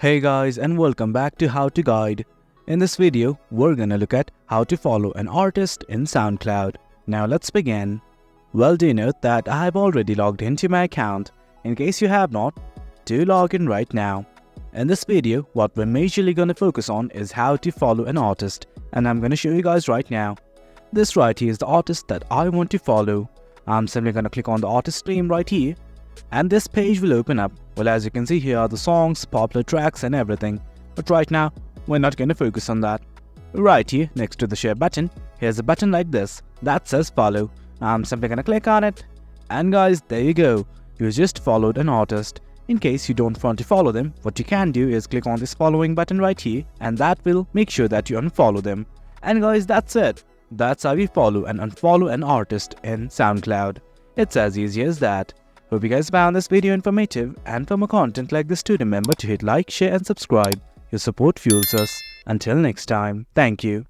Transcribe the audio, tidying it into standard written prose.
Hey guys, and welcome back to How to Guide. In this video, we're gonna look at how to follow an artist in Soundcloud. Now let's begin. Well, do note that I have already logged into my account. In case you have not, do log in right now. In this video, what we're majorly gonna focus on is how to follow an artist, and I'm gonna show you guys right now. This right here is the artist that I want to follow. I'm simply gonna click on the artist name right here, and this page will open up. Well, as you can see, here are the songs, popular tracks and everything. But right now, we're not going to focus on that. Right here, next to the share button, here's a button like this that says follow. I'm simply going to click on it. And guys, there you go. You just followed an artist. In case you don't want to follow them, what you can do is click on this following button right here, and that will make sure that you unfollow them. And guys, that's it. That's how you follow and unfollow an artist in SoundCloud. It's as easy as that. Hope you guys found this video informative, and for more content like this, remember to hit like, share and subscribe. Your support fuels us. Until next time, thank you.